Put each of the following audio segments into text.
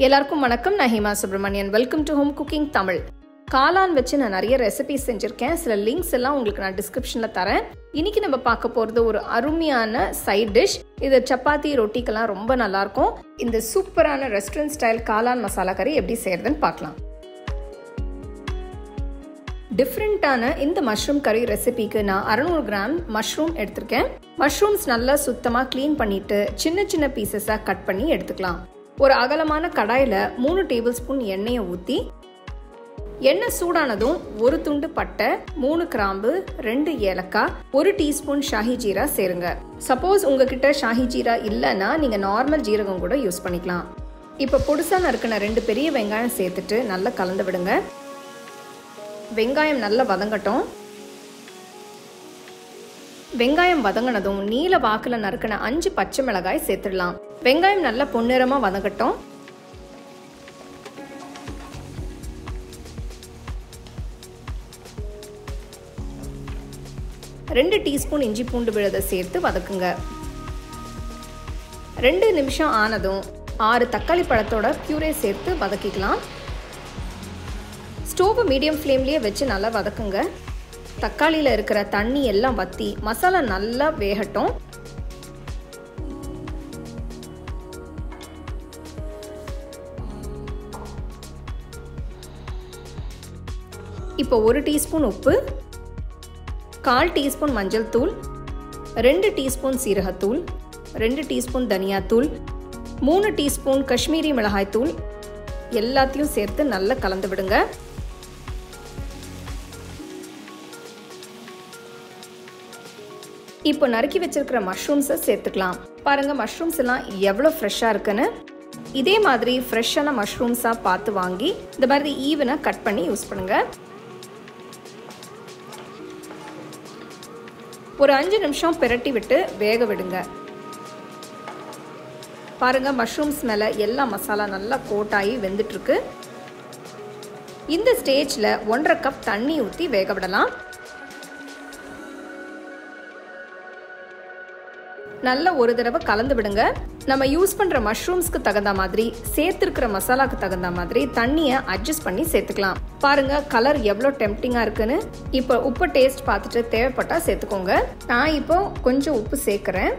எல்லாருக்கும் வணக்கம். நான் Hema Subramanian. Welcome to home cooking Tamil. காளான் வச்சு நான் நிறைய ரெசிபிஸ் செஞ்சுருக்கேன். சில லிங்க்ஸ் எல்லாம் உங்களுக்கு நான் டிஸ்கிரிப்ஷனில் தரேன். இன்னைக்கு நம்ம பார்க்க போகிறது ஒரு அருமையான சைட் டிஷ். இது சப்பாத்தி ரொட்டிக்கெல்லாம் ரொம்ப நல்லாயிருக்கும். இந்த சூப்பரான ரெஸ்டாரண்ட் ஸ்டைல் காளான் மசாலா கறி எப்படி செய்யறதுன்னு பார்க்கலாம். டிஃப்ரெண்ட்டான இந்த மஷ்ரூம் கறி ரெசிபிக்கு நான் 600 கிராம் மஷ்ரூம் எடுத்திருக்கேன். மஷ்ரூம்ஸ் நல்லா சுத்தமாக க்ளீன் பண்ணிட்டு சின்ன சின்ன பீசஸாக கட் பண்ணி எடுத்துக்கலாம். ஒரு அகலமான கடாயில் 3 டேபிள் ஸ்பூன் எண்ணெயை ஊற்றி, எண்ணெய் சூடானதும் ஒரு துண்டு பட்டை, 3 கிராம்பு, 2 ஏலக்காய், 1 டீஸ்பூன் ஷாஹி ஜீரா சேருங்க. சப்போஸ் உங்ககிட்ட ஷாஹி ஜீரா இல்லைன்னா நீங்கள் நார்மல் ஜீரகம் கூட யூஸ் பண்ணிக்கலாம். இப்போ பொடிசாக நறுக்கின 2 பெரிய வெங்காயம் சேர்த்துட்டு நல்லா கலந்து விடுங்க. வெங்காயம் நல்லா வதங்கட்டும். வெங்காயம் வதங்கினதும் நீல வாக்கில் நறுக்கின 5 பச்சை மிளகாய் சேர்த்துடலாம். வெங்காயம் நல்லா பொன்னிறமாக வதங்கட்டும். ரெண்டு டீஸ்பூன் இஞ்சி பூண்டு விழுதை சேர்த்து வதக்குங்க. 2 நிமிஷம் ஆனதும் 6 தக்காளி பழத்தோட பியூரே சேர்த்து வதக்கிக்கலாம். ஸ்டோவை மீடியம் ஃப்ளேம்லேயே வச்சு நல்லா வதக்குங்க. தக்காளியில் இருக்கிற தண்ணி எல்லாம் வற்றி மசாலா நல்லா வேகட்டும். இப்போ 1 டீஸ்பூன் உப்பு, 1/4 டீஸ்பூன் மஞ்சள் தூள், 2 டீஸ்பூன் சீரகத்தூள், 2 டீஸ்பூன் தனியாத்தூள், 3 டீஸ்பூன் காஷ்மீரி மிளகாய் தூள் எல்லாத்தையும் சேர்த்து நல்லா கலந்து விடுங்க. இப்போ நறுக்கி வச்சிருக்கிற மஷ்ரூம்ஸை சேர்த்துக்கலாம். பாருங்கள், மஷ்ரூம்ஸ் எல்லாம் எவ்வளோ ஃப்ரெஷ்ஷாக இருக்குன்னு. இதே மாதிரி ஃப்ரெஷ்ஷான மஷ்ரூம்ஸாக பார்த்து வாங்கி இந்த மாதிரி ஈவனாக கட் பண்ணி யூஸ் பண்ணுங்கள். ஒரு 5 நிமிஷம் பிரட்டி விட்டு வேக விடுங்க. பாருங்கள், மஷ்ரூம்ஸ் மேலே எல்லா மசாலா நல்லா கோட்டாகி வெந்துட்டுருக்கு. இந்த ஸ்டேஜில் 1.5 கப் தண்ணி ஊற்றி வேக விடலாம். நல்லா ஒரு தடவை கலந்து விடுங்க. நம்ம யூஸ் பண்ணுற மஷ்ரூம்ஸ்க்கு தகுந்த மாதிரி, சேர்த்துருக்கிற மசாலாக்கு தகுந்த மாதிரி தண்ணியை அட்ஜஸ்ட் பண்ணி சேர்த்துக்கலாம். பாருங்கள், கலர் எவ்வளோ டெம்ப்டிங்காக இருக்குன்னு. இப்போ உப்பு டேஸ்ட் பார்த்துட்டு தேவைப்பட்டால் சேர்த்துக்கோங்க. நான் இப்போ கொஞ்சம் உப்பு சேர்க்குறேன்.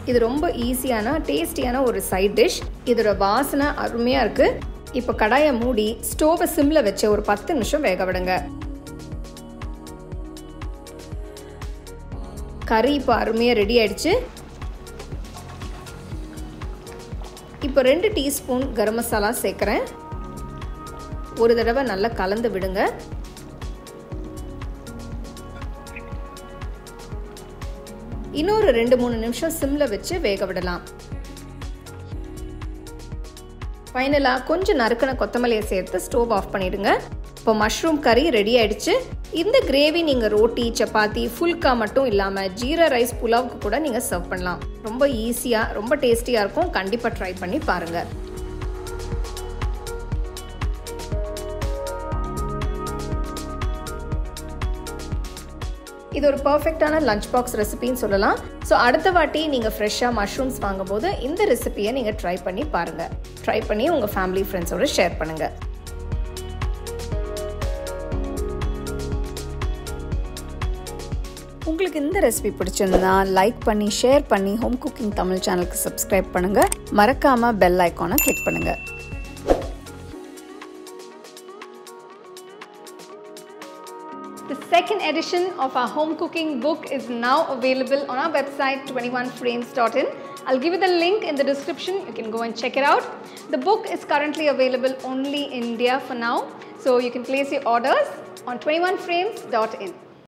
இது ரொம்ப ஈஸியான டேஸ்டியான ஒரு சைட் டிஷ். இதோட வாசனை அருமையாக இருக்குது. இப்போ கடாயை மூடி ஸ்டோவை சிம்மில் வச்சு ஒரு 10 நிமிஷம் வேக விடுங்க. கறி இப்போ அருமையாக ரெடி ஆயிடுச்சு. இப்போ 2 டீஸ்பூன் கரம் மசாலா சேர்க்குறேன். ஒரு தடவை நல்லா கலந்து விடுங்க. இன்னொரு 2-3 நிமிஷம் சிம்மில் வச்சு வேக விடலாம். ஃபைனலாக கொஞ்சம் நறுக்கின கொத்தமல்லியை சேர்த்து ஸ்டோவ் ஆஃப் பண்ணிடுங்க. இப்போ மஷ்ரூம் கறி ரெடி ஆயிடுச்சு. இந்த கிரேவி நீங்கள் ரோட்டி, சப்பாத்தி, ஃபுல்கா மட்டும் இல்லாமல் ஜீரா ரைஸ், புலாவுக்கு கூட நீங்கள் சர்வ் பண்ணலாம். ரொம்ப ஈஸியாக, ரொம்ப டேஸ்டியாக இருக்கும். கண்டிப்பாக ட்ரை பண்ணி பாருங்கள். இது ஒரு பர்ஃபெக்டான லஞ்ச் பாக்ஸ் ரெசிபின்னு சொல்லலாம். ஸோ அடுத்த வாட்டி நீங்கள் ஃப்ரெஷ்ஷாக மஷ்ரூம்ஸ் வாங்கும்போது இந்த ரெசிபியை நீங்கள் ட்ரை பண்ணி பாருங்கள். ட்ரை பண்ணி உங்கள் ஃபேமிலி ஃப்ரெண்ட்ஸோடு ஷேர் பண்ணுங்கள். உங்களுக்கு இந்த ரெசிபி பிடிச்சிருந்தா லைக் பண்ணி, ஷேர் பண்ணி, ஹோம் குக்கிங் தமிழ் சேனலுக்கு சப்ஸ்கிரைப் பண்ணுங்கள். மறக்காமல் பெல் ஐக்கானை கிளிக் பண்ணுங்கள். The second edition of our home cooking book is now available on our website 21frames.in. I'll give you the link in the description. You can go and check it out. The book is currently available only in India for now, so you can place your orders on 21frames.in.